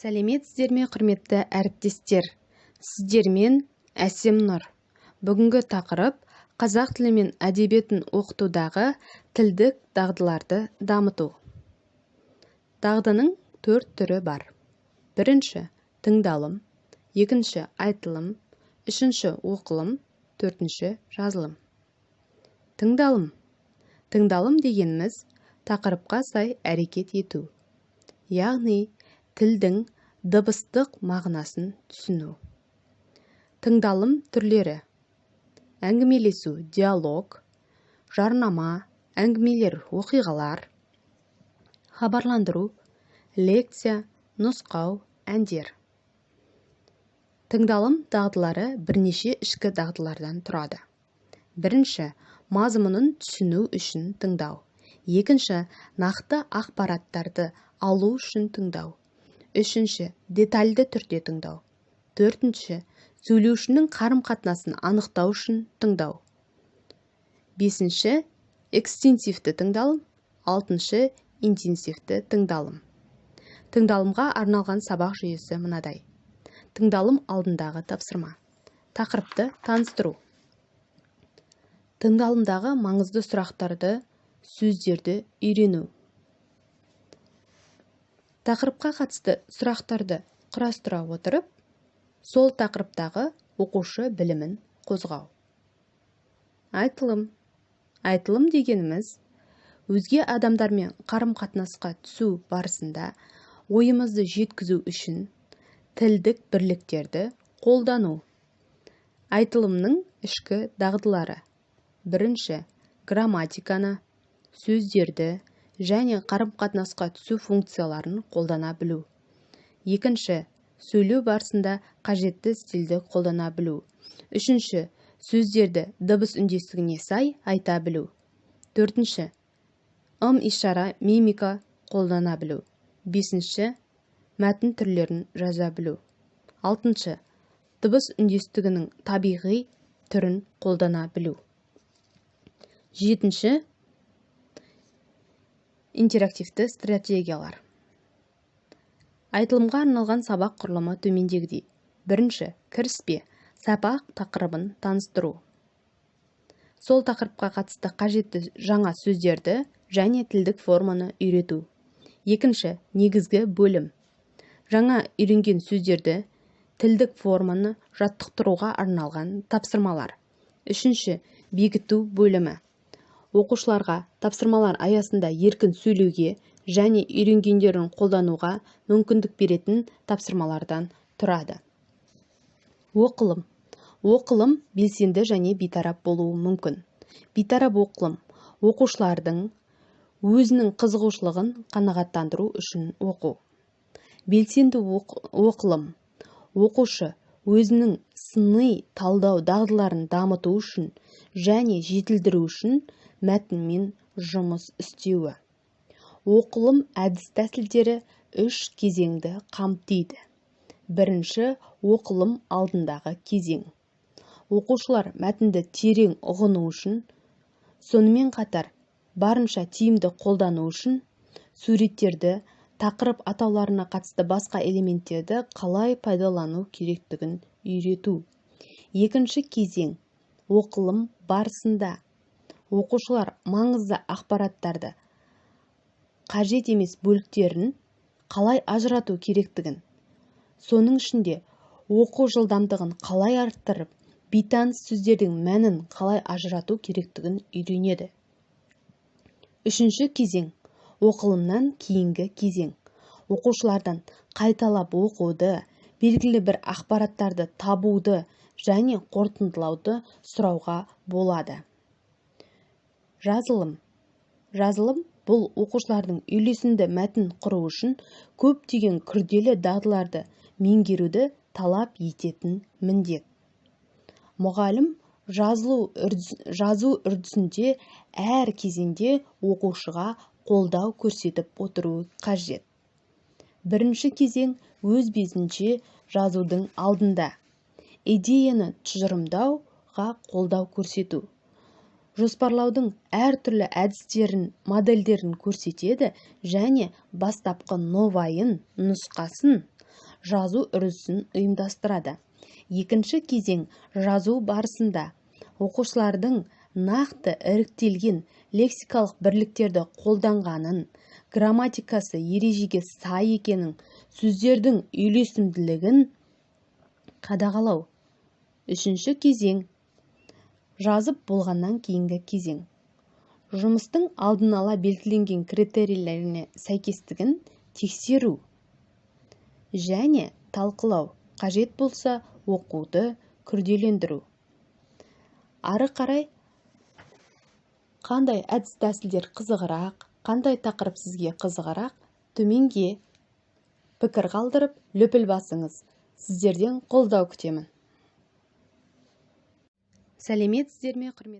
Сәлеметсіздер ме, құрметті әріптестер? Сіздермен Әсем Нұр. Бүгінгі тақырып қазақ тілі мен әдебиетін оқытудағы тілдік дағдыларды дамыту. Дағдының 4 түрі бар. Бірінші – тыңдалым, екінші – айтылым, үшінші – оқылым, төртінші – жазылым. Тыңдалым. Тыңдалым дегеніміз тақырыпқа сай әрекет ету. Яғни, тілдің дыбыстық мағынасын түсіну. Тыңдалым түрлері: әңгімелесу, диалог, жарнама, әңгімелер, оқиғалар, хабарландыру, лекция, нұсқау, әндер. Тыңдалым дағдылары бірнеше ішкі дағдылардан тұрады. Бірінші – мазмұнын түсіну үшін тыңдау. Екінші – нақты ақпараттарды алу үшін тыңдау. Үшінші – детальды түрде тыңдау. Төртінші – сөйлеушінің қарым-қатынасын анықтау үшін тыңдау. Бесінші – экстенсивті тыңдалым. Алтыншы – интенсивті тыңдалым. Тыңдалымға арналған сабақ жүйесі мынадай. Тыңдалым алдындағы тапсырма. Тақырыпты таныстыру. Тыңдалымдағы маңызды сұрақтарды, сөздерді үйрену. Тақырыпқа қатысты сұрақтарды құрастыра отырып, сол тақырыптағы оқушы білімін қозғау. Айтылым. Айтылым дегеніміз, өзге адамдармен қарым-қатынасқа түсу барысында ойымызды жеткізу үшін тілдік бірліктерді қолдану. Айтылымның ішкі дағдылары. Бірінші – грамматиканы, сөздерді және қарым-қатынасқа түсу функцияларын қолдана білу. Екінші – сөйлеу барысында қажетті стильді қолдана білу. Үшінші – сөздерді дыбыс үндестігіне сай айта білу. Төртінші – ым-ишара, мимика қолдана білу. Бесінші – мәтін түрлерін жаза білу. Алтыншы – дыбыс үндестігінің табиғи түрін қолдана білу. Жетінші – интерактивті стратегиялар. Айтылымға арналған сабақ құрылымы төмендегідей. Бірінші – кіріспе, сабақ тақырыбын таныстыру. Сол тақырыпқа қатысты қажетті жаңа сөздерді және тілдік форманы үйрету. Екінші – негізгі бөлім. Жаңа үйренген сөздерді, тілдік форманы жаттықтыруға арналған тапсырмалар. Үшінші – бекіту бөлімі. Оқушыларға тапсырмалар аясында еркін сөйлеуге және үйренгендерін қолдануға мүмкіндік беретін тапсырмалардан тұрады. Оқылым. Оқылым белсенді және бейтарап болуы мүмкін. Бейтарап оқылым оқушылардың өзінің қызығушылығын қанағаттандыру үшін оқу. Белсенді оқылым оқушы өзінің сыни талдау дағдыларын дамыту үшін және жетілдіру үшін мәтінмен жұмыс істеуі. Оқылым әдіс-тәсілдері 3 кезеңді қамтиды. Бірінші – оқылым алдындағы кезең. Оқушылар мәтінді терең ұғыну үшін, сонымен қатар барынша тиімді қолдану үшін суреттерді, тақырып атауларына қатысты басқа элементтерді қалай пайдалану керектігін үйрету. Екінші кезең – оқылым барысында оқушылар маңызды ақпараттарды, қажет емес бөліктерін қалай ажырату керектігін, соның ішінде оқу жылдамдығын қалай арттырып, бейтаныс сөздердің мәнін қалай ажырату керектігін үйренеді. Үшінші кезең – оқылымнан кейінгі кезең. Оқушылардан қайталап оқуды, белгілі бір ақпараттарды табуды және қорытындылауды сұрауға болады. Жазылым. Жазылым бұл оқушылардың үйлесімді мәтін құру үшін көптеген күрделі дағдыларды меңгеруді талап ететін міндет. Мұғалім жазу үрдісінде әр кезеңде оқушыға қолдау көрсетіп отыруы қажет. Бірінші кезең өз бетінше жазудың алдында. Идеяны тұжырымдауға қолдау көрсету. Жоспарлаудың әртүрлі әдістерін, модельдерін көрсетеді және бастапқы новайын, нұсқасын жазу үрдісін ұйымдастырады. Екінші кезең жазу барысында оқушылардың нақты іріктелген лексикалық бірліктерді қолданғанын, грамматикасы ережеге сай екенін, сөздердің үйлесімділігін қадағалау. Үшінші кезең жазып болғаннан кейінгі кезең. Жұмыстың алдын ала белгіленген критерийлеріне сәйкестігін тексеру және талқылау, қажет болса оқуды күрделендіру. Ары қарай қандай әдіс-тәсілдер қызығырақ, қандай тақырып сізге қызығырақ, төменге пікір қалдырып, лүпіл басыңыз. Сіздерден қолдау күтемін. Сәлеметсіздер ме, құрметті